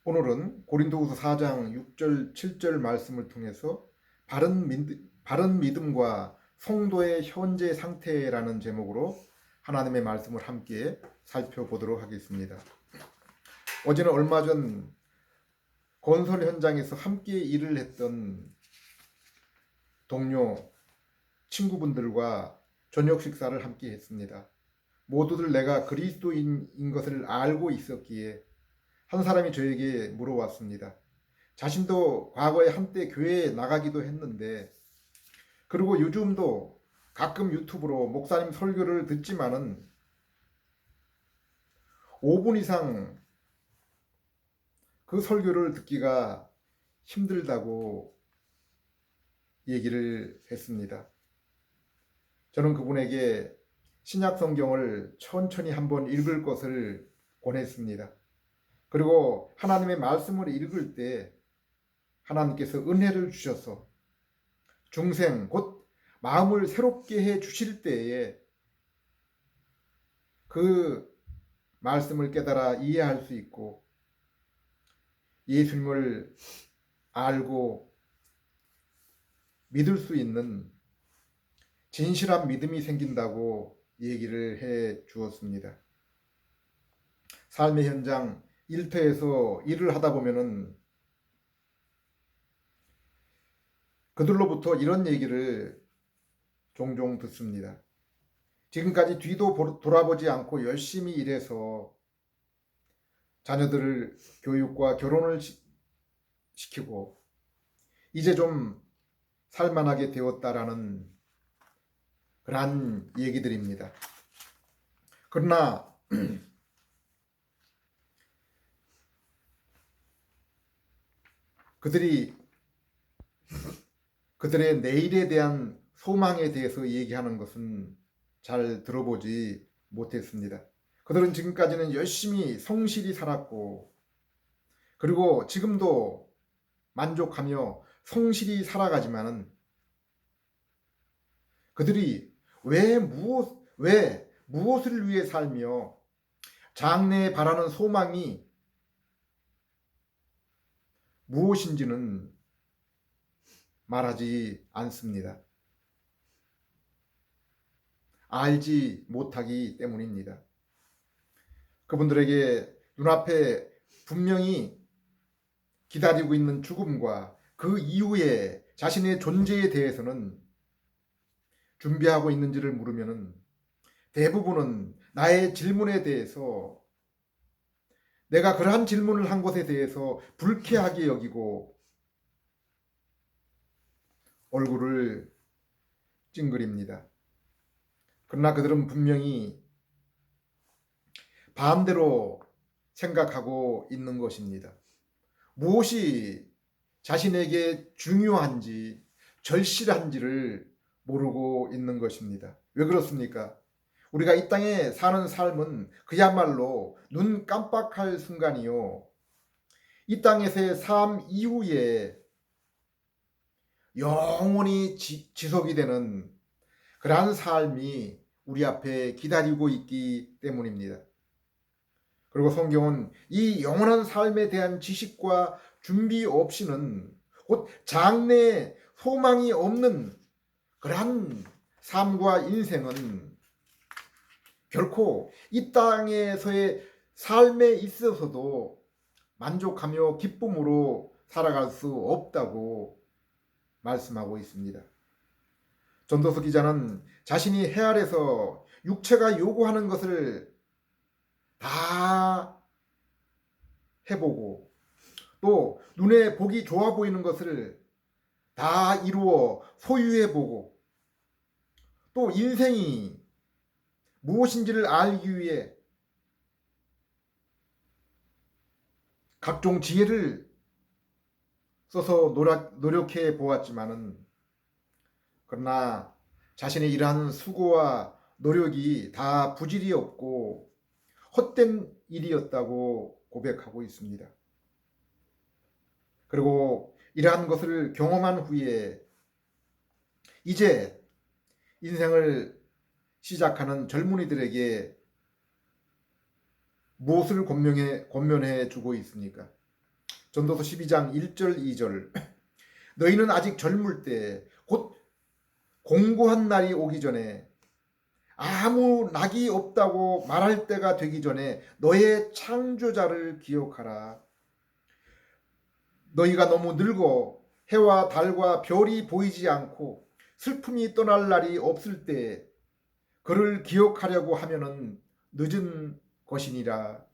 오늘은 고린도후서 4장 6절 7절 말씀을 통해서 바른 믿음과 성도의 현재 상태라는 제목으로 하나님의 말씀을 함께 살펴보도록 하겠습니다. 어제는 얼마 전 건설 현장에서 함께 일을 했던 동료 친구분들과 저녁 식사를 함께 했습니다. 모두들 내가 그리스도인인 것을 알고 있었기에 한 사람이 저에게 물어왔습니다. 자신도 과거에 한때 교회에 나가기도 했는데, 그리고 요즘도 가끔 유튜브로 목사님 설교를 듣지만은 5분 이상 그 설교를 듣기가 힘들다고 얘기를 했습니다. 저는 그분에게 신약 성경을 천천히 한번 읽을 것을 권했습니다. 그리고 하나님의 말씀을 읽을 때 하나님께서 은혜를 주셔서 중생 곧 마음을 새롭게 해 주실 때에 그 말씀을 깨달아 이해할 수 있고 예수님을 알고 믿을 수 있는 진실한 믿음이 생긴다고 얘기를 해 주었습니다. 삶의 현장 일터에서 일을 하다 보면은 그들로부터 이런 얘기를 종종 듣습니다. 지금까지 뒤도 돌아보지 않고 열심히 일해서 자녀들을 교육과 결혼을 시키고 이제 좀 살만하게 되었다라는 그러한 얘기들입니다. 그러나 그들의 내일에 대한 소망에 대해서 얘기하는 것은 잘 들어보지 못했습니다. 그들은 지금까지는 열심히 성실히 살았고, 그리고 지금도 만족하며 성실히 살아가지만은 그들이 왜 무엇을 위해 살며 장래에 바라는 소망이 무엇인지는 말하지 않습니다. 알지 못하기 때문입니다. 그분들에게 눈앞에 분명히 기다리고 있는 죽음과 그 이후에 자신의 존재에 대해서는 준비하고 있는지를 물으면은 대부분은 나의 질문에 대해서 내가 그러한 질문을 한 것에 대해서 불쾌하게 여기고 얼굴을 찡그립니다. 그러나 그들은 분명히 반대로 생각하고 있는 것입니다. 무엇이 자신에게 중요한지 절실한지를 모르고 있는 것입니다. 왜 그렇습니까? 우리가 이 땅에 사는 삶은 그야말로 눈 깜빡할 순간이요, 이 땅에서의 삶 이후에 영원히 지속이 되는 그러한 삶이 우리 앞에 기다리고 있기 때문입니다. 그리고 성경은 이 영원한 삶에 대한 지식과 준비 없이는 곧 장래에 소망이 없는 그러한 삶과 인생은 결코 이 땅에서의 삶에 있어서도 만족하며 기쁨으로 살아갈 수 없다고 말씀하고 있습니다. 전도서 기자는 자신이 헤아려서 육체가 요구하는 것을 다 해보고 또 눈에 보기 좋아 보이는 것을 다 이루어 소유해보고 또 인생이 무엇인지를 알기 위해 각종 지혜를 써서 노력해 보았지만은, 그러나 자신의 이러한 수고와 노력이 다 부질이 없고 헛된 일이었다고 고백하고 있습니다. 그리고 이러한 것을 경험한 후에 이제 인생을 시작하는 젊은이들에게 무엇을 권면해 주고 있습니까? 전도서 12장 1절 2절 너희는 아직 젊을 때 곧 공고한 날이 오기 전에 아무 낙이 없다고 말할 때가 되기 전에 너의 창조자를 기억하라. 너희가 너무 늙어 해와 달과 별이 보이지 않고 슬픔이 떠날 날이 없을 때 그를 기억하려고 하면은 늦은 것이니라.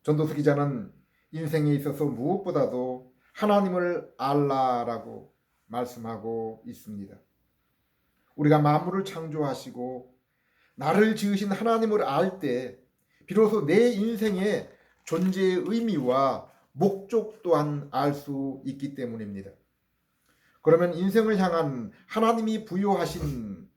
전도서 기자는 인생에 있어서 무엇보다도 하나님을 알라라고 말씀하고 있습니다. 우리가 만물을 창조하시고 나를 지으신 하나님을 알 때 비로소 내 인생의 존재의 의미와 목적 또한 알 수 있기 때문입니다. 그러면 인생을 향한 하나님이 부여하신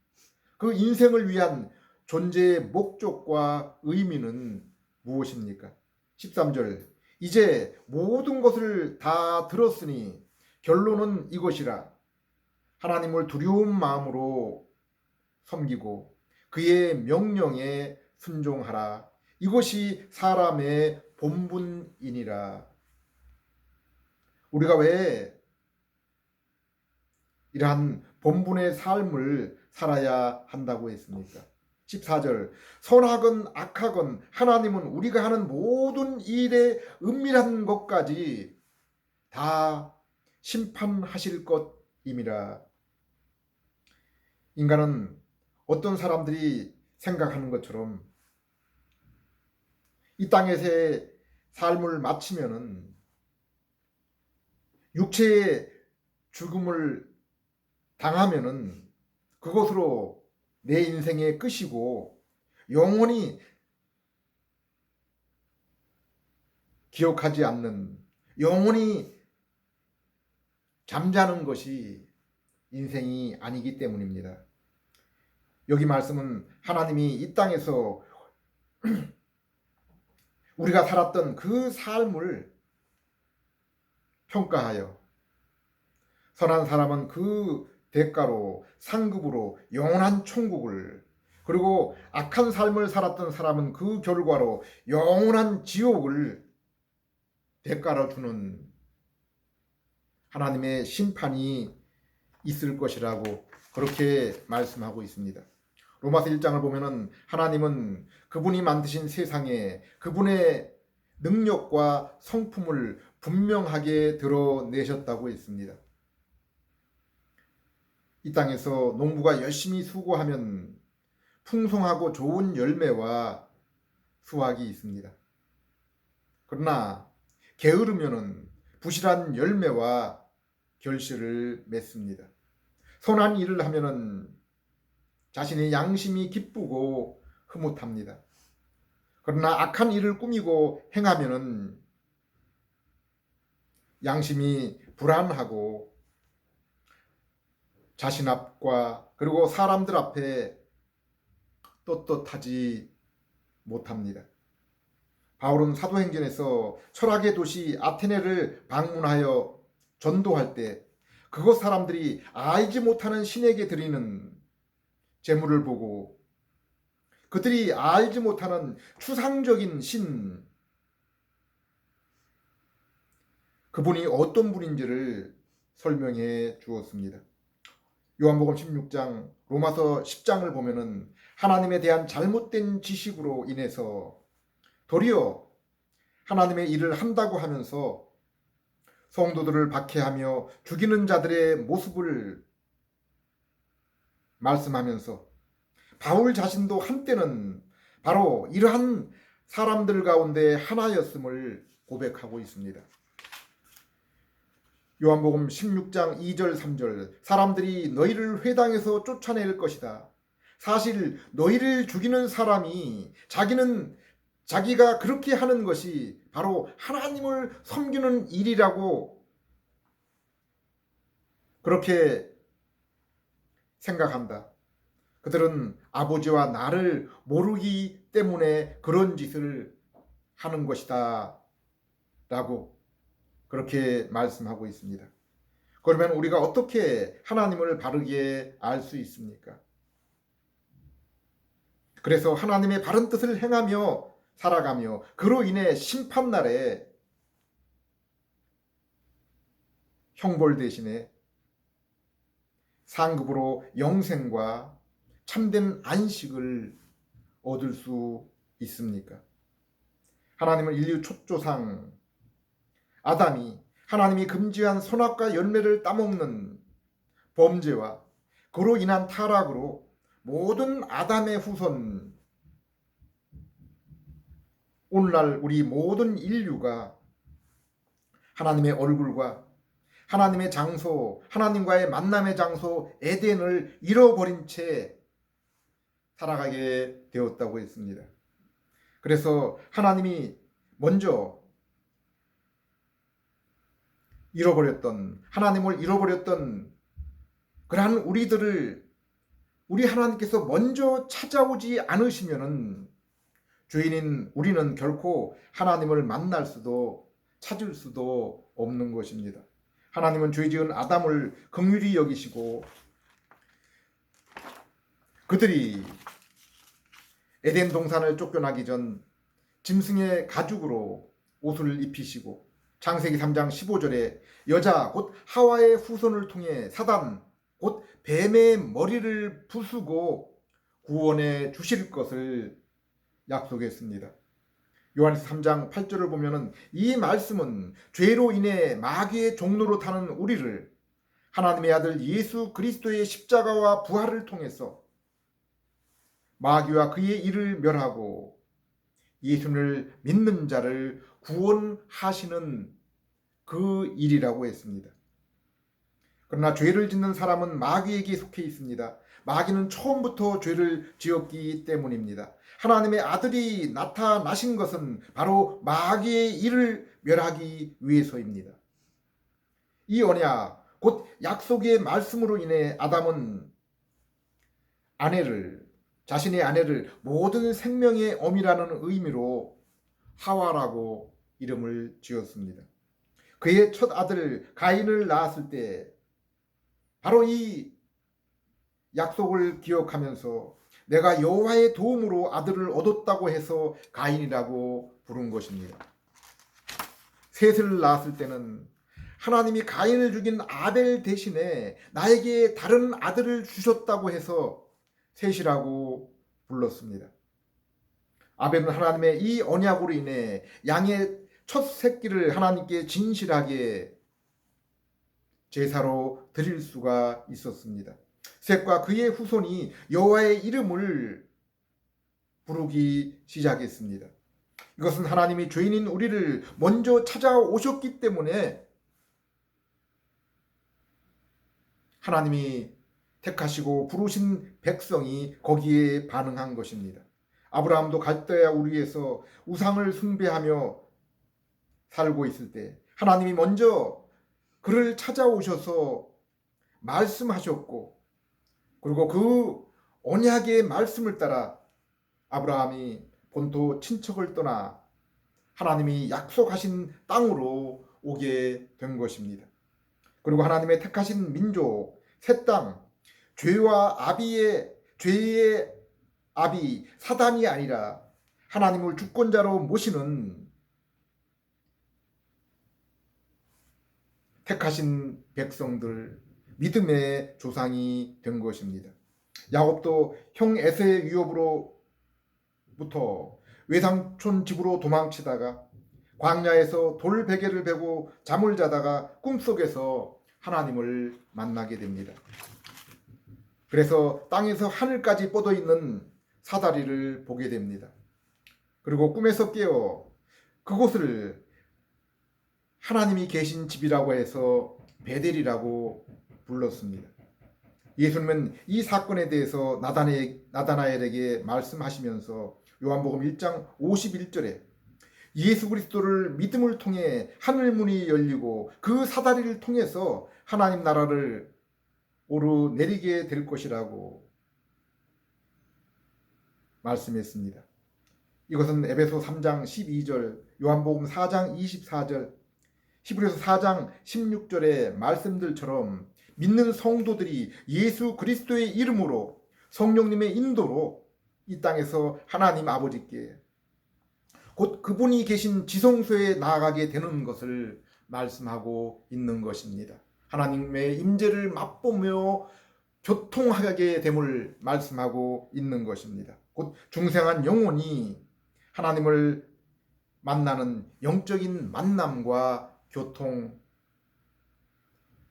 그 인생을 위한 존재의 목적과 의미는 무엇입니까? 13절 이제 모든 것을 다 들었으니 결론은 이것이라. 하나님을 두려운 마음으로 섬기고 그의 명령에 순종하라. 이것이 사람의 본분이니라. 우리가 왜 이러한 본분의 삶을 살아야 한다고 했습니까? 14절 선하건 악하건 하나님은 우리가 하는 모든 일에 은밀한 것까지 다 심판하실 것임이라. 인간은 어떤 사람들이 생각하는 것처럼 이 땅에서의 삶을 마치면은 육체의 죽음을 당하면은 그것으로 내 인생의 끝이고 영원히 기억하지 않는, 영원히 잠자는 것이 인생이 아니기 때문입니다. 여기 말씀은 하나님이 이 땅에서 우리가 살았던 그 삶을 평가하여 선한 사람은 그 대가로 상급으로 영원한 천국을, 그리고 악한 삶을 살았던 사람은 그 결과로 영원한 지옥을 대가로 주는 하나님의 심판이 있을 것이라고 그렇게 말씀하고 있습니다. 로마서 1장을 보면은 하나님은 그분이 만드신 세상에 그분의 능력과 성품을 분명하게 드러내셨다고 했습니다. 이 땅에서 농부가 열심히 수고하면 풍성하고 좋은 열매와 수확이 있습니다. 그러나 게으르면은 부실한 열매와 결실을 맺습니다. 선한 일을 하면은 자신의 양심이 기쁘고 흐뭇합니다. 그러나 악한 일을 꾸미고 행하면은 양심이 불안하고 자신 앞과 그리고 사람들 앞에 떳떳하지 못합니다. 바울은 사도행전에서 철학의 도시 아테네를 방문하여 전도할 때 그곳 사람들이 알지 못하는 신에게 드리는 제물을 보고 그들이 알지 못하는 추상적인 신, 그분이 어떤 분인지를 설명해 주었습니다. 요한복음 16장, 로마서 10장을 보면은 하나님에 대한 잘못된 지식으로 인해서 도리어 하나님의 일을 한다고 하면서 성도들을 박해하며 죽이는 자들의 모습을 말씀하면서 바울 자신도 한때는 바로 이러한 사람들 가운데 하나였음을 고백하고 있습니다. 요한복음 16장 2절 3절 사람들이 너희를 회당에서 쫓아낼 것이다. 사실 너희를 죽이는 사람이 자기가 그렇게 하는 것이 바로 하나님을 섬기는 일이라고 그렇게 생각한다. 그들은 아버지와 나를 모르기 때문에 그런 짓을 하는 것이다 라고 그렇게 말씀하고 있습니다. 그러면 우리가 어떻게 하나님을 바르게 알 수 있습니까? 그래서 하나님의 바른 뜻을 행하며 살아가며 그로 인해 심판날에 형벌 대신에 상급으로 영생과 참된 안식을 얻을 수 있습니까? 하나님은 인류 초조상 아담이 하나님이 금지한 선악과 열매를 따먹는 범죄와 그로 인한 타락으로 모든 아담의 후손, 오늘날 우리 모든 인류가 하나님의 얼굴과 하나님의 장소, 하나님과의 만남의 장소 에덴을 잃어버린 채 살아가게 되었다고 했습니다. 그래서 하나님이 먼저 하나님을 잃어버렸던 그러한 우리 하나님께서 먼저 찾아오지 않으시면은 죄인인 우리는 결코 하나님을 만날 수도 찾을 수도 없는 것입니다. 하나님은 죄지은 아담을 긍휼히 여기시고 그들이 에덴 동산을 쫓겨나기 전 짐승의 가죽으로 옷을 입히시고 창세기 3장 15절에 여자 곧 하와의 후손을 통해 사단 곧 뱀의 머리를 부수고 구원해 주실 것을 약속했습니다. 요한에서 3장 8절을 보면은 이 말씀은 죄로 인해 마귀의 종로로 타는 우리를 하나님의 아들 예수 그리스도의 십자가와 부활을 통해서 마귀와 그의 일을 멸하고 예수를 믿는 자를 구원하시는 그 일이라고 했습니다. 그러나 죄를 짓는 사람은 마귀에게 속해 있습니다. 마귀는 처음부터 죄를 지었기 때문입니다. 하나님의 아들이 나타나신 것은 바로 마귀의 일을 멸하기 위해서입니다. 이 언약, 곧 약속의 말씀으로 인해 아담은 자신의 아내를 모든 생명의 어미라는 의미로 하와라고 이름을 지었습니다. 그의 첫 아들 가인을 낳았을 때 바로 이 약속을 기억하면서 내가 여호와의 도움으로 아들을 얻었다고 해서 가인이라고 부른 것입니다. 셋을 낳았을 때는 하나님이 가인을 죽인 아벨 대신에 나에게 다른 아들을 주셨다고 해서 셋이라고 불렀습니다. 아벨은 하나님의 이 언약으로 인해 양의 첫 새끼를 하나님께 진실하게 제사로 드릴 수가 있었습니다. 셋과 그의 후손이 여호와의 이름을 부르기 시작했습니다. 이것은 하나님이 죄인인 우리를 먼저 찾아오셨기 때문에 하나님이 택하시고 부르신 백성이 거기에 반응한 것입니다. 아브라함도 갈대아 우리에서 우상을 숭배하며 살고 있을 때 하나님이 먼저 그를 찾아오셔서 말씀하셨고 그리고 그 언약의 말씀을 따라 아브라함이 본토 친척을 떠나 하나님이 약속하신 땅으로 오게 된 것입니다. 그리고 하나님의 택하신 민족, 새 땅, 죄의 아비 사단이 아니라 하나님을 주권자로 모시는 택하신 백성들, 믿음의 조상이 된 것입니다. 야곱도 형 에서의 위협으로부터 외삼촌 집으로 도망치다가 광야에서 돌 베개를 베고 잠을 자다가 꿈속에서 하나님을 만나게 됩니다. 그래서 땅에서 하늘까지 뻗어 있는 사다리를 보게 됩니다. 그리고 꿈에서 깨어 그곳을 하나님이 계신 집이라고 해서 베델이라고 불렀습니다. 예수님은 이 사건에 대해서 나다나엘에게 말씀하시면서 요한복음 1장 51절에 예수 그리스도를 믿음을 통해 하늘 문이 열리고 그 사다리를 통해서 하나님 나라를 오르내리게 될 것이라고 말씀했습니다. 이것은 에베소 3장 12절, 요한복음 4장 24절, 히브리서 4장 16절의 말씀들처럼 믿는 성도들이 예수 그리스도의 이름으로 성령님의 인도로 이 땅에서 하나님 아버지께 곧 그분이 계신 지성소에 나아가게 되는 것을 말씀하고 있는 것입니다. 하나님의 임재를 맛보며 교통하게 됨을 말씀하고 있는 것입니다. 곧 중생한 영혼이 하나님을 만나는 영적인 만남과 교통,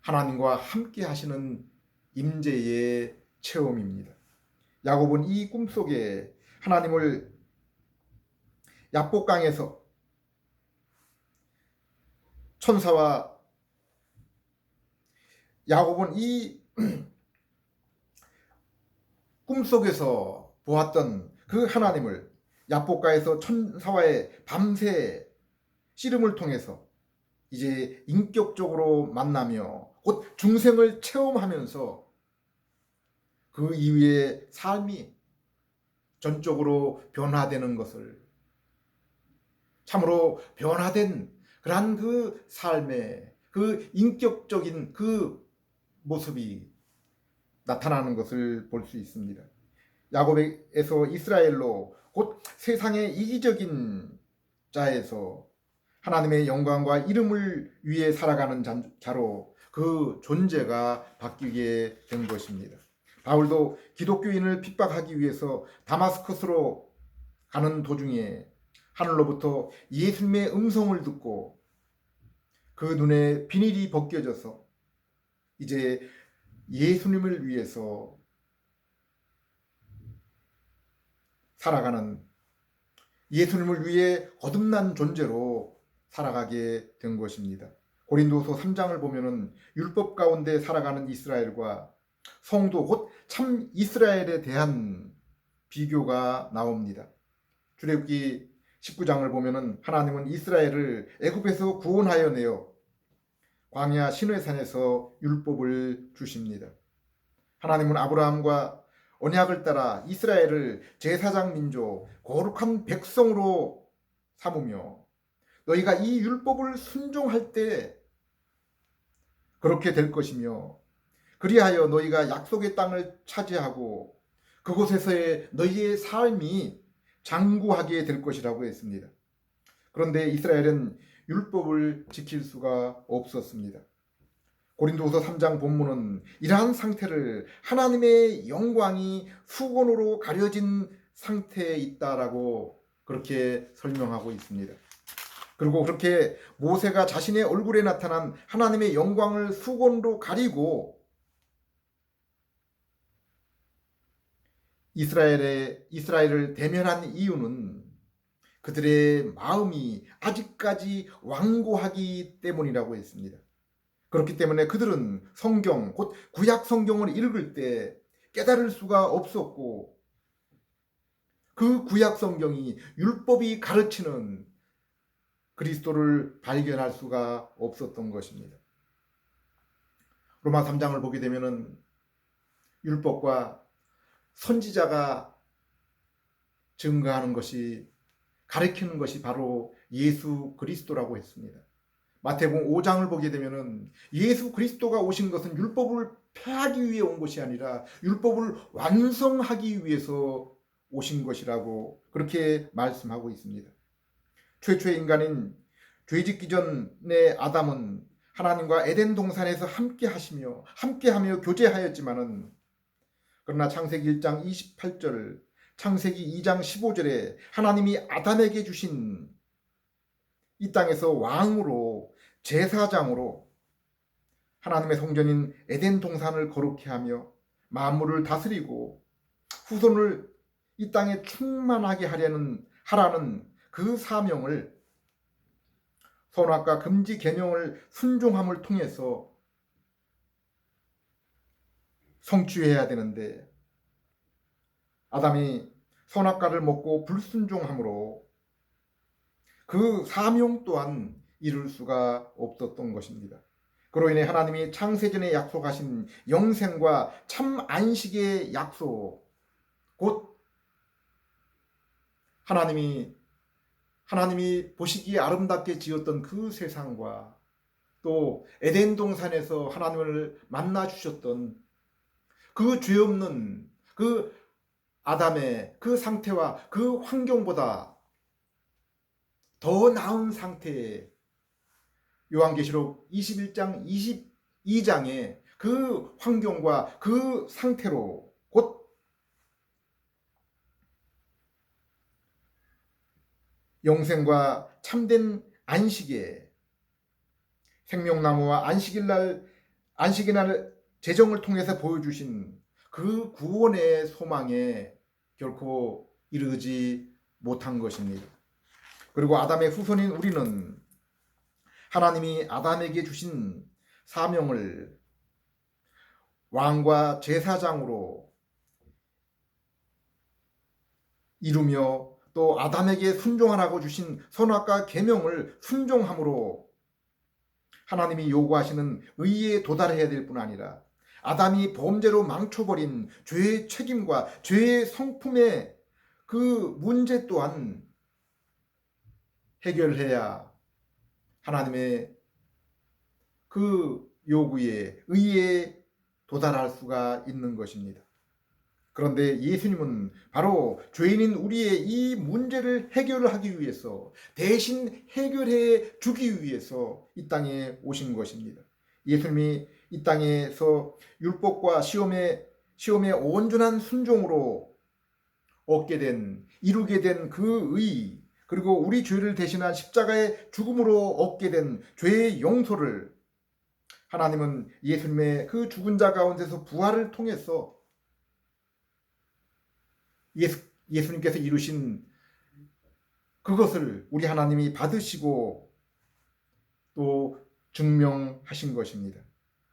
하나님과 함께 하시는 임재의 체험입니다. 야곱은 이 꿈속에 하나님을 야복강에서 천사와 야곱은 이 꿈속에서 보았던 그 하나님을 야복가에서 천사와의 밤새 씨름을 통해서 이제 인격적으로 만나며 곧 중생을 체험하면서 그 이후의 삶이 전적으로 변화되는 것을, 참으로 변화된 그러한 그 삶의 그 인격적인 그 모습이 나타나는 것을 볼 수 있습니다. 야곱에서 이스라엘로 곧 세상의 이기적인 자에서 하나님의 영광과 이름을 위해 살아가는 자로 그 존재가 바뀌게 된 것입니다. 바울도 기독교인을 핍박하기 위해서 다마스커스로 가는 도중에 하늘로부터 예수님의 음성을 듣고 그 눈에 비닐이 벗겨져서 이제 예수님을 위해서 살아가는, 예수님을 위해 거듭난 존재로 살아가게 된 것입니다. 고린도서 3장을 보면은 율법 가운데 살아가는 이스라엘과 성도 곧 참 이스라엘에 대한 비교가 나옵니다. 출애굽기 19장을 보면은 하나님은 이스라엘을 애굽에서 구원하여 내어 광야 시내산에서 율법을 주십니다. 하나님은 아브라함과 언약을 따라 이스라엘을 제사장 민족, 거룩한 백성으로 삼으며 너희가 이 율법을 순종할 때 그렇게 될 것이며 그리하여 너희가 약속의 땅을 차지하고 그곳에서의 너희의 삶이 장구하게 될 것이라고 했습니다. 그런데 이스라엘은 율법을 지킬 수가 없었습니다. 고린도후서 3장 본문은 이러한 상태를 하나님의 영광이 수건으로 가려진 상태에 있다라고 그렇게 설명하고 있습니다. 그리고 그렇게 모세가 자신의 얼굴에 나타난 하나님의 영광을 수건으로 가리고 이스라엘을 대면한 이유는 그들의 마음이 아직까지 완고하기 때문이라고 했습니다. 그렇기 때문에 그들은 성경, 곧 구약 성경을 읽을 때 깨달을 수가 없었고 그 구약 성경이 율법이 가르치는 그리스도를 발견할 수가 없었던 것입니다. 로마 3장을 보게 되면은 율법과 선지자가 증거하는 것이, 가르치는 것이 바로 예수 그리스도라고 했습니다. 마태복음 5장을 보게 되면은 예수 그리스도가 오신 것은 율법을 폐하기 위해 온 것이 아니라 율법을 완성하기 위해서 오신 것이라고 그렇게 말씀하고 있습니다. 최초의 인간인 죄짓기 전에 아담은 하나님과 에덴 동산에서 함께하며 교제하였지만은 그러나 창세기 1장 28절, 창세기 2장 15절에 하나님이 아담에게 주신 이 땅에서 왕으로, 제사장으로 하나님의 성전인 에덴 동산을 거룩히 하며 만물을 다스리고 후손을 이 땅에 충만하게 하라는 그 사명을 선악과 금지 계명을 순종함을 통해서 성취해야 되는데 아담이 선악과를 먹고 불순종함으로 그 사명 또한 이룰 수가 없었던 것입니다. 그로 인해 하나님이 창세전에 약속하신 영생과 참 안식의 약속, 곧 하나님이 보시기에 아름답게 지었던 그 세상과 또 에덴 동산에서 하나님을 만나 주셨던 그 죄 없는 그 아담의 그 상태와 그 환경보다 더 나은 상태에 요한계시록 21장 2장의 그 환경과 그 상태로 곧 영생과 참된 안식에 생명나무와 안식의 날 제정을 통해서 보여주신 그 구원의 소망에 결코 이르지 못한 것입니다. 그리고 아담의 후손인 우리는 하나님이 아담에게 주신 사명을 왕과 제사장으로 이루며 또 아담에게 순종하라고 주신 선악과 계명을 순종함으로 하나님이 요구하시는 의에 도달해야 될 뿐 아니라 아담이 범죄로 망쳐버린 죄의 책임과 죄의 성품의 그 문제 또한 해결해야 하나님의 그 요구에 의에 도달할 수가 있는 것입니다. 그런데 예수님은 바로 죄인인 우리의 이 문제를 해결하기 위해서 대신 해결해 주기 위해서 이 땅에 오신 것입니다. 예수님이 이 땅에서 율법과 시험의 온전한 순종으로 이루게 된 그 의, 그리고 우리 죄를 대신한 십자가의 죽음으로 얻게 된 죄의 용서를 하나님은 예수님의 그 죽은 자 가운데서 부활을 통해서 예수님께서 이루신 그것을 우리 하나님이 받으시고 또 증명하신 것입니다.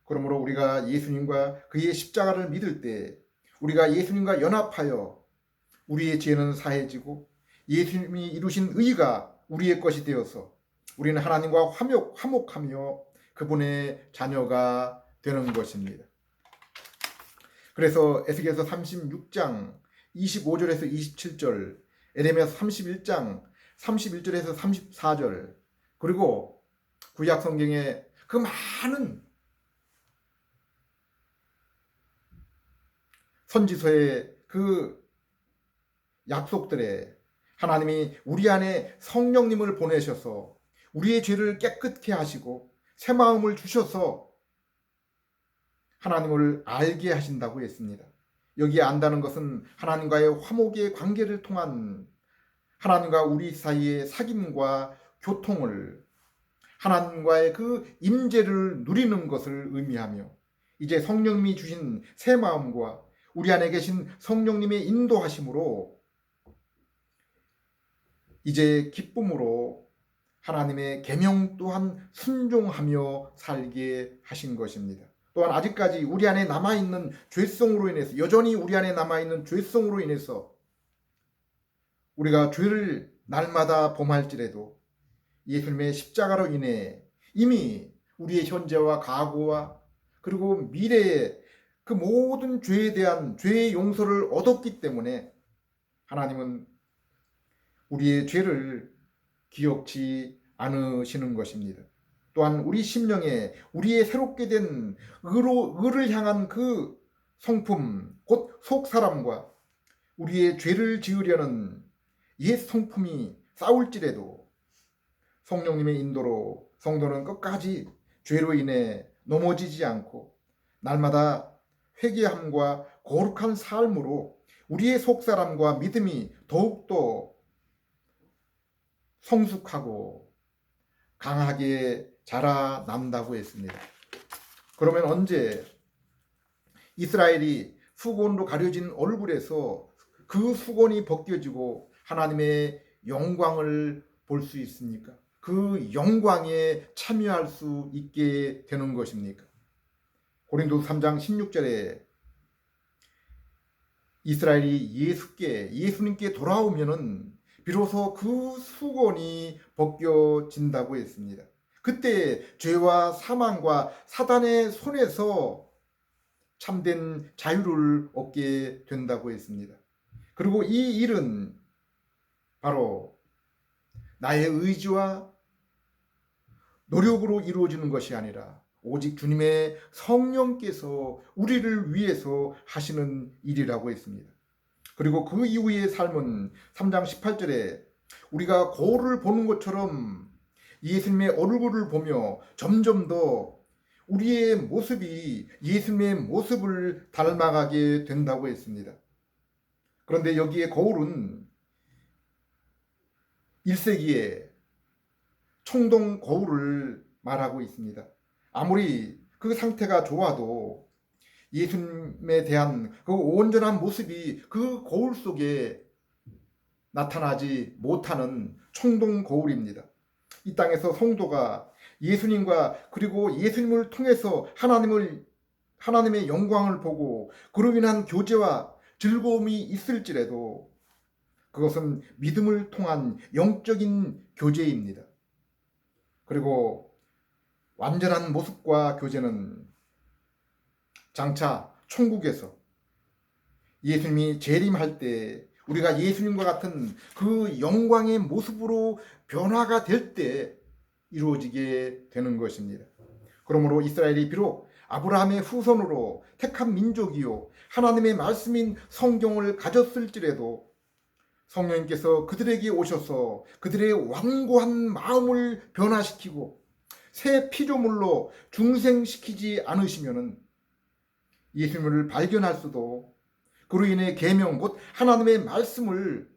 그러므로 우리가 예수님과 그의 십자가를 믿을 때 우리가 예수님과 연합하여 우리의 죄는 사해지고 예수님이 이루신 의가 우리의 것이 되어서 우리는 하나님과 화목하며 그분의 자녀가 되는 것입니다. 그래서 에스겔서 36장 25절에서 27절, 에레미야 31장 31절에서 34절, 그리고 구약 성경의 그 많은 선지서의 그 약속들에 하나님이 우리 안에 성령님을 보내셔서 우리의 죄를 깨끗게 하시고 새 마음을 주셔서 하나님을 알게 하신다고 했습니다. 여기에 안다는 것은 하나님과의 화목의 관계를 통한 하나님과 우리 사이의 사귐과 교통을 하나님과의 그 임재를 누리는 것을 의미하며 이제 성령님이 주신 새 마음과 우리 안에 계신 성령님의 인도하심으로 이제 기쁨으로 하나님의 계명 또한 순종하며 살게 하신 것입니다. 또한 아직까지 우리 안에 남아있는 죄성으로 인해서 여전히 우리 안에 남아있는 죄성으로 인해서 우리가 죄를 날마다 범할지라도 예수님의 십자가로 인해 이미 우리의 현재와 과거와 그리고 미래의 그 모든 죄에 대한 죄의 용서를 얻었기 때문에 하나님은 우리의 죄를 기억지 않으시는 것입니다. 또한 우리 심령에 우리의 새롭게 된 의를 향한 그 성품, 곧 속사람과 우리의 죄를 지으려는 옛 성품이 싸울지라도 성령님의 인도로 성도는 끝까지 죄로 인해 넘어지지 않고 날마다 회개함과 거룩한 삶으로 우리의 속사람과 믿음이 더욱더 성숙하고 강하게 자라난다고 했습니다. 그러면 언제 이스라엘이 수건으로 가려진 얼굴에서 그 수건이 벗겨지고 하나님의 영광을 볼 수 있습니까? 그 영광에 참여할 수 있게 되는 것입니까? 고린도서 3장 16절에 이스라엘이 예수님께 돌아오면은 비로소 그 수건이 벗겨진다고 했습니다. 그때 죄와 사망과 사단의 손에서 참된 자유를 얻게 된다고 했습니다. 그리고 이 일은 바로 나의 의지와 노력으로 이루어지는 것이 아니라 오직 주님의 성령께서 우리를 위해서 하시는 일이라고 했습니다. 그리고 그 이후의 삶은 3장 18절에 우리가 거울을 보는 것처럼 예수님의 얼굴을 보며 점점 더 우리의 모습이 예수님의 모습을 닮아가게 된다고 했습니다. 그런데 여기에 거울은 1세기에 청동 거울을 말하고 있습니다. 아무리 그 상태가 좋아도 예수님에 대한 그 온전한 모습이 그 거울 속에 나타나지 못하는 청동 거울입니다. 이 땅에서 성도가 예수님과 그리고 예수님을 통해서 하나님의 영광을 보고 그로 인한 교제와 즐거움이 있을지라도 그것은 믿음을 통한 영적인 교제입니다. 그리고 완전한 모습과 교제는 장차 천국에서 예수님이 재림할 때 우리가 예수님과 같은 그 영광의 모습으로 변화가 될 때 이루어지게 되는 것입니다. 그러므로 이스라엘이 비록 아브라함의 후손으로 택한 민족이요 하나님의 말씀인 성경을 가졌을지라도 성령님께서 그들에게 오셔서 그들의 완고한 마음을 변화시키고 새 피조물로 중생시키지 않으시면은 예수님을 발견할 수도 그로 인해 계명 곧 하나님의 말씀을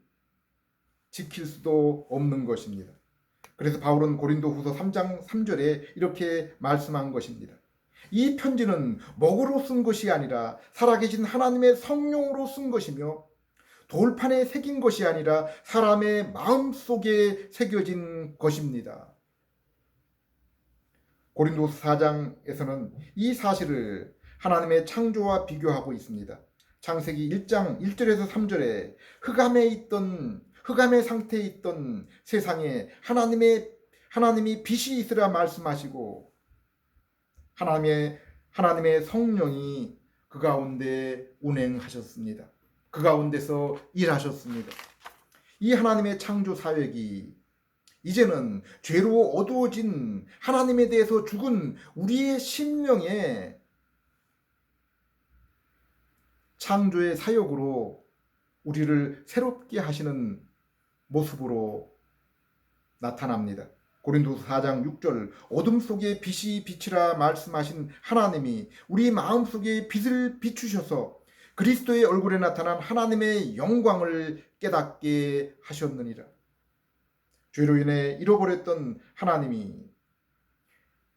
지킬 수도 없는 것입니다. 그래서 바울은 고린도후서 3장 3절에 이렇게 말씀한 것입니다. 이 편지는 먹으로 쓴 것이 아니라 살아계신 하나님의 성령으로 쓴 것이며 돌판에 새긴 것이 아니라 사람의 마음속에 새겨진 것입니다. 고린도서 4장에서는 이 사실을 하나님의 창조와 비교하고 있습니다. 창세기 1장 1절에서 3절에 흑암의 상태에 있던 세상에 하나님이 빛이 있으라 말씀하시고 하나님의 성령이 그 가운데 운행하셨습니다. 그 가운데서 일하셨습니다. 이 하나님의 창조 사역이 이제는 죄로 어두워진 하나님에 대해서 죽은 우리의 심령에 창조의 사역으로 우리를 새롭게 하시는 모습으로 나타납니다. 고린도서 4장 6절 어둠 속에 빛이 비치라 말씀하신 하나님이 우리 마음속에 빛을 비추셔서 그리스도의 얼굴에 나타난 하나님의 영광을 깨닫게 하셨느니라. 죄로 인해 잃어버렸던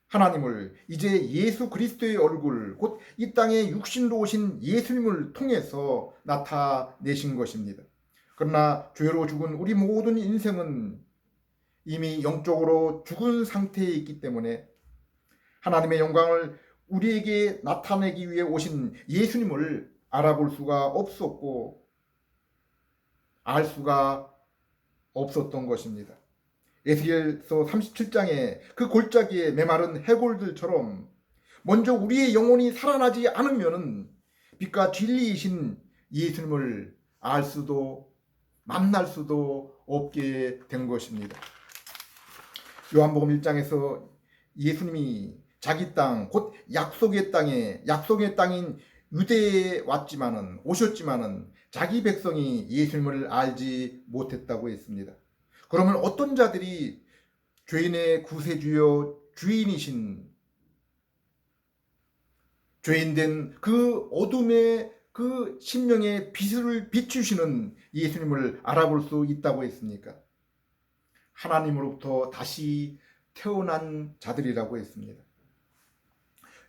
하나님을 이제 예수 그리스도의 얼굴 곧 이 땅에 육신으로 오신 예수님을 통해서 나타내신 것입니다. 그러나 죄로 죽은 우리 모든 인생은 이미 영적으로 죽은 상태에 있기 때문에 하나님의 영광을 우리에게 나타내기 위해 오신 예수님을 알아볼 수가 없었고 알 수가 없었던 것입니다. 에스겔서 37장에 그 골짜기에 메마른 해골들처럼 먼저 우리의 영혼이 살아나지 않으면 빛과 진리이신 예수님을 알 수도 만날 수도 없게 된 것입니다. 요한복음 1장에서 예수님이 자기 땅 곧 약속의 땅인 유대에 오셨지만은 자기 백성이 예수님을 알지 못했다고 했습니다. 그러면 어떤 자들이 죄인의 구세주여 주인이신 죄인된 그 어둠의 그 심령의 빛을 비추시는 예수님을 알아볼 수 있다고 했습니까? 하나님으로부터 다시 태어난 자들이라고 했습니다.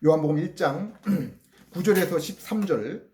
요한복음 1장 9절에서 13절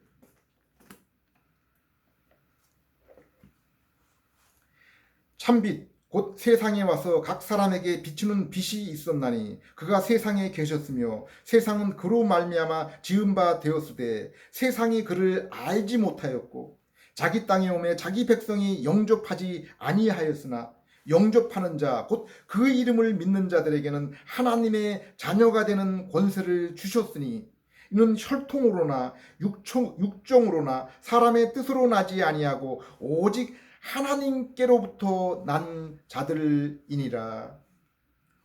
참빛 곧 세상에 와서 각 사람에게 비추는 빛이 있었나니 그가 세상에 계셨으며 세상은 그로 말미암아 지은 바 되었으되 세상이 그를 알지 못하였고 자기 땅에 오매 자기 백성이 영접하지 아니하였으나 영접하는 자 곧 그 이름을 믿는 자들에게는 하나님의 자녀가 되는 권세를 주셨으니 이는 혈통으로나 육정으로나 사람의 뜻으로 나지 아니하고 오직 하나님께로부터 난 자들이니라.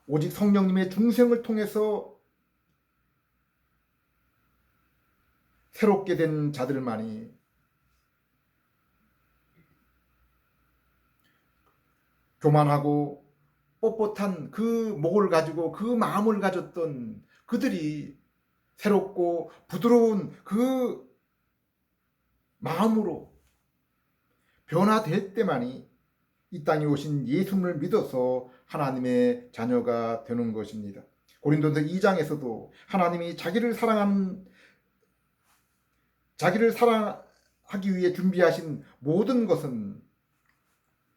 오직 성령님의 중생을 통해서 새롭게 된 자들만이 교만하고 뻣뻣한 그 목을 가지고 그 마음을 가졌던 그들이 새롭고 부드러운 그 마음으로 변화될 때만이 이 땅에 오신 예수님을 믿어서 하나님의 자녀가 되는 것입니다. 고린도서 2장에서도 하나님이 자기를 사랑하기 위해 준비하신 모든 것은,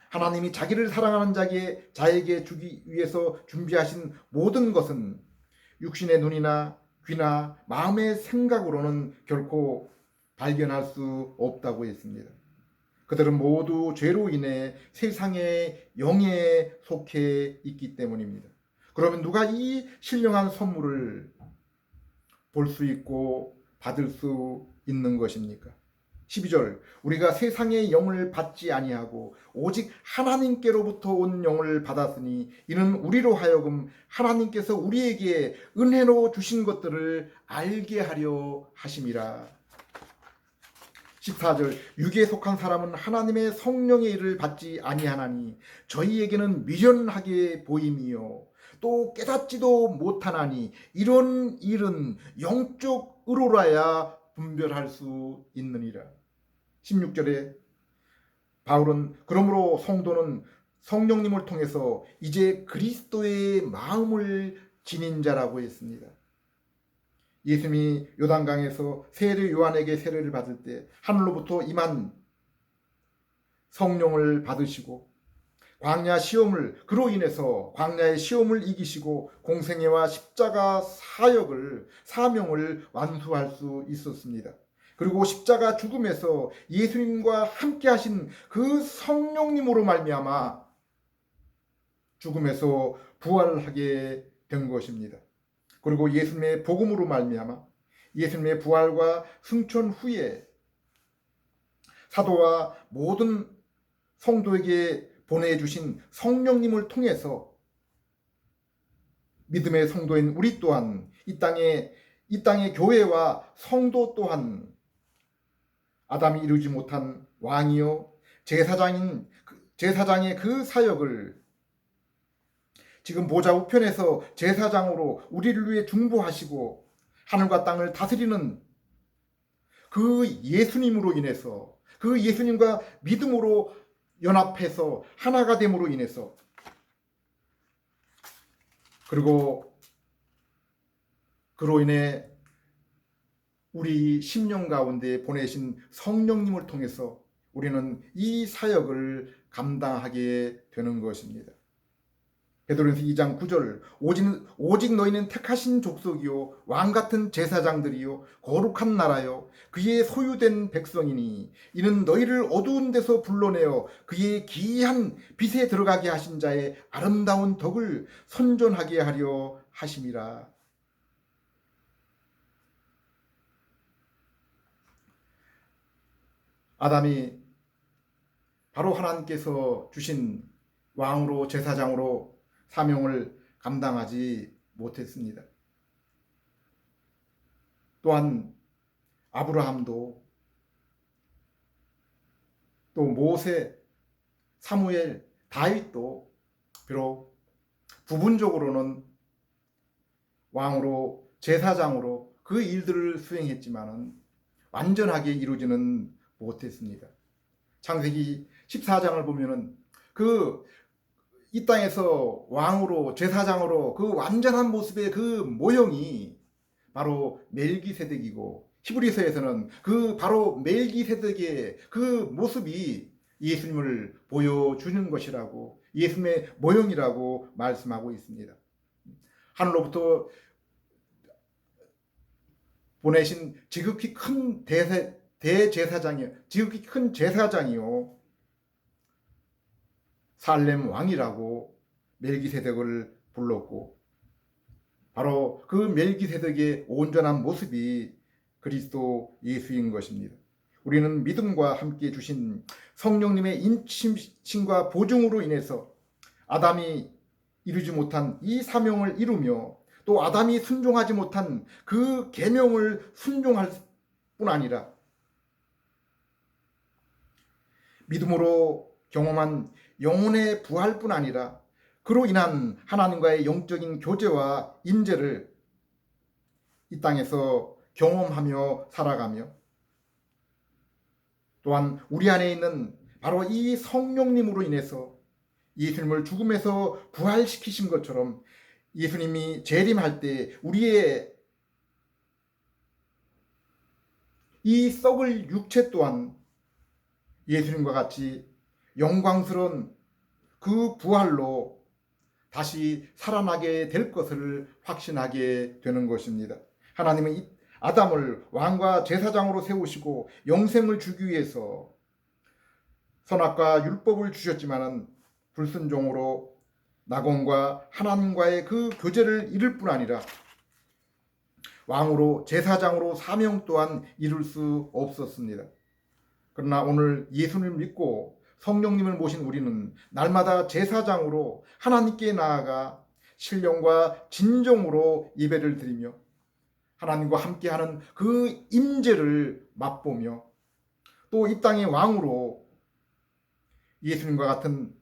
하나님이 자기를 사랑하는 자에게 주기 위해서 준비하신 모든 것은 육신의 눈이나 귀나 마음의 생각으로는 결코 발견할 수 없다고 했습니다. 그들은 모두 죄로 인해 세상의 영에 속해 있기 때문입니다. 그러면 누가 이 신령한 선물을 볼 수 있고 받을 수 있는 것입니까? 12절, 우리가 세상의 영을 받지 아니하고 오직 하나님께로부터 온 영을 받았으니 이는 우리로 하여금 하나님께서 우리에게 은혜로 주신 것들을 알게 하려 하심이라. 14절, 육에 속한 사람은 하나님의 성령의 일을 받지 아니하나니 저희에게는 미련하게 보임이요 또 깨닫지도 못하나니 이런 일은 영적 의로라야 분별할 수 있느니라. 16절에 바울은 그러므로 성도는 성령님을 통해서 이제 그리스도의 마음을 지닌 자라고 했습니다. 예수님이 요단강에서 세례 요한에게 세례를 받을 때 하늘로부터 임한 성령을 받으시고 그로 인해서 광야의 시험을 이기시고 공생애와 십자가 사명을 완수할 수 있었습니다. 그리고 십자가 죽음에서 예수님과 함께 하신 그 성령님으로 말미암아 죽음에서 부활하게 된 것입니다. 그리고 예수님의 복음으로 말미암아 예수님의 부활과 승천 후에 사도와 모든 성도에게 보내주신 성령님을 통해서 믿음의 성도인 우리 또한 이 땅의 교회와 성도 또한 아담이 이루지 못한 왕이요 제사장의 그 사역을 지금 보좌 우편에서 제사장으로 우리를 위해 중보하시고 하늘과 땅을 다스리는 그 예수님으로 인해서, 그 예수님과 믿음으로 연합해서 하나가 됨으로 인해서, 그리고 그로 인해 우리 심령 가운데 보내신 성령님을 통해서 우리는 이 사역을 감당하게 되는 것입니다. 베드로전서 2장 9절, 오직 너희는 택하신 족속이요 왕같은 제사장들이요 거룩한 나라요 그의 소유된 백성이니 이는 너희를 어두운 데서 불러내어 그의 기이한 빛에 들어가게 하신 자의 아름다운 덕을 선전하게 하려 하심이라. 아담이 바로 하나님께서 주신 왕으로 제사장으로 사명을 감당하지 못했습니다. 또한 아브라함도 또 모세, 사무엘, 다윗도 비록 부분적으로는 왕으로 제사장으로 그 일들을 수행했지만은 완전하게 이루지는 못했습니다. 창세기 14장을 보면은 이 땅에서 왕으로 제사장으로 그 완전한 모습의 그 모형이 바로 멜기세덱이고, 히브리서에서는 그 바로 멜기세덱의 그 모습이 예수님을 보여주는 것이라고, 예수님의 모형이라고 말씀하고 있습니다. 하늘로부터 보내신 지극히 큰 지극히 큰 제사장이요 살렘 왕이라고 멜기세덱을 불렀고, 바로 그 멜기세덱의 온전한 모습이 그리스도 예수인 것입니다. 우리는 믿음과 함께 주신 성령님의 인침과 보증으로 인해서 아담이 이루지 못한 이 사명을 이루며 또 아담이 순종하지 못한 그 계명을 순종할 뿐 아니라 믿음으로 경험한 영혼의 부활뿐 아니라 그로 인한 하나님과의 영적인 교제와 인재를 이 땅에서 경험하며 살아가며, 또한 우리 안에 있는 바로 이 성령님으로 인해서 예수님을 죽음에서 부활시키신 것처럼 예수님이 재림할 때 우리의 이 썩을 육체 또한 예수님과 같이 영광스러운 그 부활로 다시 살아나게 될 것을 확신하게 되는 것입니다. 하나님은 이 아담을 왕과 제사장으로 세우시고 영생을 주기 위해서 선악과 율법을 주셨지만은 불순종으로 낙원과 하나님과의 그 교제를 이룰 뿐 아니라 왕으로 제사장으로 사명 또한 이룰 수 없었습니다. 그러나 오늘 예수님을 믿고 성령님을 모신 우리는 날마다 제사장으로 하나님께 나아가 신령과 진정으로 예배를 드리며 하나님과 함께하는 그 임재를 맛보며 또 이 땅의 왕으로 예수님과 같은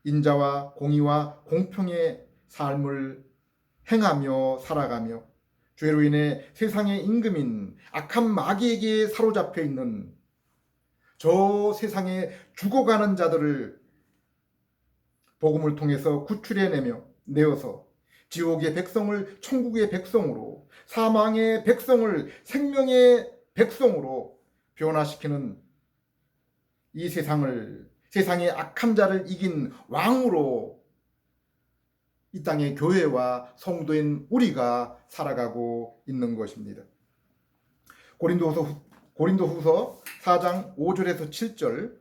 인자와 공의와 공평의 삶을 행하며 살아가며 죄로 인해 세상의 임금인 악한 마귀에게 사로잡혀 있는 저 세상에 죽어가는 자들을 복음을 통해서 구출해내며 내어서 지옥의 백성을 천국의 백성으로, 사망의 백성을 생명의 백성으로 변화시키는 이 세상의 악한 자를 이긴 왕으로 이 땅의 교회와 성도인 우리가 살아가고 있는 것입니다. 고린도후서 4장 5절에서 7절,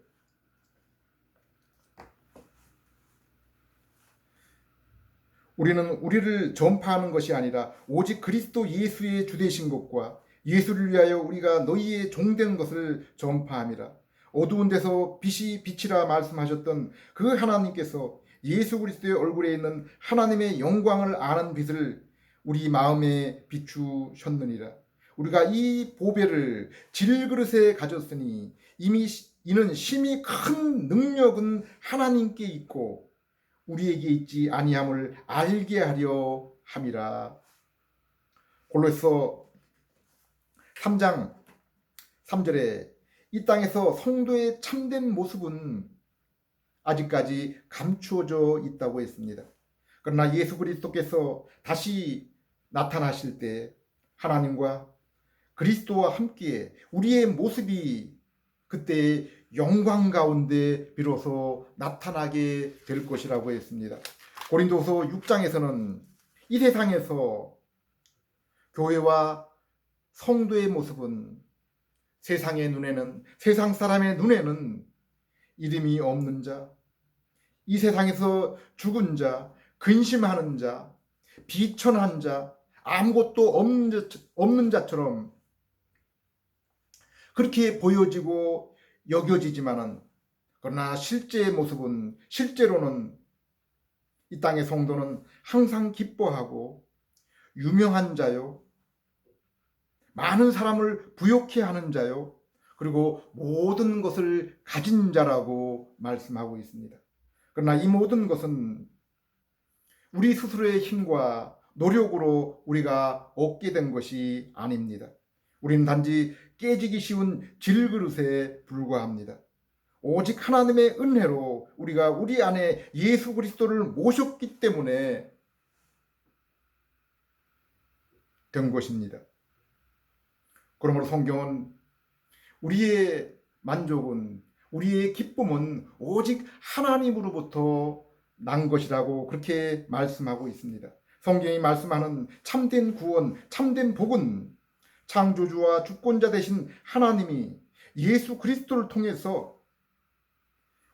우리는 우리를 전파하는 것이 아니라 오직 그리스도 예수의 주되신 것과 예수를 위하여 우리가 너희의 종된 것을 전파함이라. 어두운 데서 빛이 빛이라 말씀하셨던 그 하나님께서 예수 그리스도의 얼굴에 있는 하나님의 영광을 아는 빛을 우리 마음에 비추셨느니라. 우리가 이 보배를 질그릇에 가졌으니 이미 이는 심히 큰 능력은 하나님께 있고 우리에게 있지 아니함을 알게 하려 함이라. 골로새 3장 3절에 이 땅에서 성도의 참된 모습은 아직까지 감추어져 있다고 했습니다. 그러나 예수 그리스도께서 다시 나타나실 때 하나님과 그리스도와 함께 우리의 모습이 그때 영광 가운데 비로소 나타나게 될 것이라고 했습니다. 고린도서 6장에서는 이 세상에서 교회와 성도의 모습은 세상 사람의 눈에는 이름이 없는 자, 이 세상에서 죽은 자, 근심하는 자, 비천한 자, 아무것도 없는 자처럼 그렇게 보여지고 여겨지지만은, 그러나 실제로는 이 땅의 성도는 항상 기뻐하고 유명한 자요, 많은 사람을 부욕해 하는 자요, 그리고 모든 것을 가진 자라고 말씀하고 있습니다. 그러나 이 모든 것은 우리 스스로의 힘과 노력으로 우리가 얻게 된 것이 아닙니다. 우리는 단지 깨지기 쉬운 질그릇에 불과합니다. 오직 하나님의 은혜로 우리가 우리 안에 예수 그리스도를 모셨기 때문에 된 것입니다. 그러므로 성경은 우리의 만족은, 우리의 기쁨은 오직 하나님으로부터 난 것이라고 그렇게 말씀하고 있습니다. 성경이 말씀하는 참된 구원, 참된 복은 창조주와 주권자 되신 하나님이 예수 그리스도를 통해서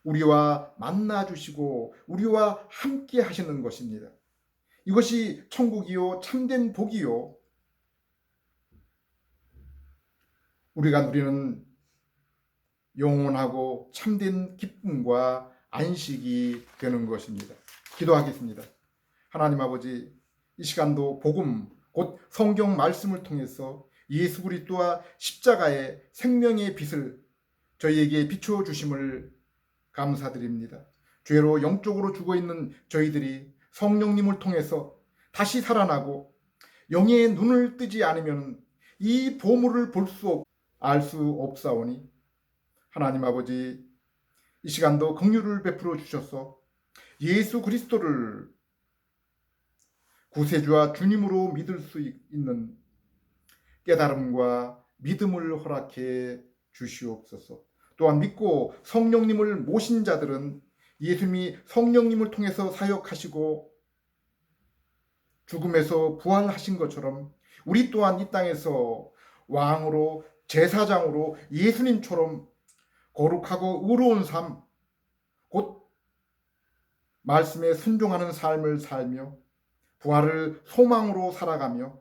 우리와 만나 주시고 우리와 함께 하시는 것입니다. 이것이 천국이요 참된 복이요 우리가 누리는 영원하고 참된 기쁨과 안식이 되는 것입니다. 기도하겠습니다. 하나님 아버지, 이 시간도 복음, 곧 성경 말씀을 통해서 예수 그리스도와 십자가의 생명의 빛을 저희에게 비추어 주심을 감사드립니다. 죄로 영적으로 죽어있는 저희들이 성령님을 통해서 다시 살아나고 영의 눈을 뜨지 않으면 이 보물을 알 수 없사오니 하나님 아버지, 이 시간도 긍휼을 베풀어 주셔서 예수 그리스도를 구세주와 주님으로 믿을 수 있는 깨달음과 믿음을 허락해 주시옵소서. 또한 믿고 성령님을 모신 자들은 예수님이 성령님을 통해서 사역하시고 죽음에서 부활하신 것처럼 우리 또한 이 땅에서 왕으로 제사장으로 예수님처럼 거룩하고 의로운 삶, 곧 말씀에 순종하는 삶을 살며 부활을 소망으로 살아가며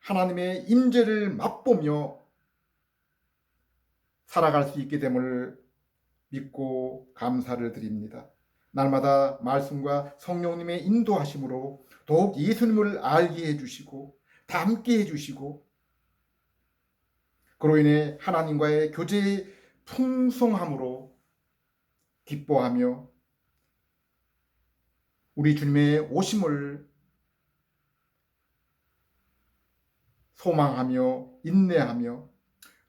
하나님의 임재를 맛보며 살아갈 수 있게 됨을 믿고 감사를 드립니다. 날마다 말씀과 성령님의 인도하심으로 더욱 예수님을 알게 해주시고 닮게 해주시고 그로 인해 하나님과의 교제의 풍성함으로 기뻐하며 우리 주님의 오심을 소망하며 인내하며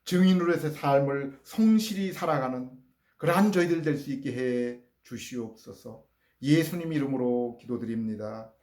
증인으로서의 삶을 성실히 살아가는 그러한 저희들 될 수 있게 해 주시옵소서. 예수님 이름으로 기도드립니다.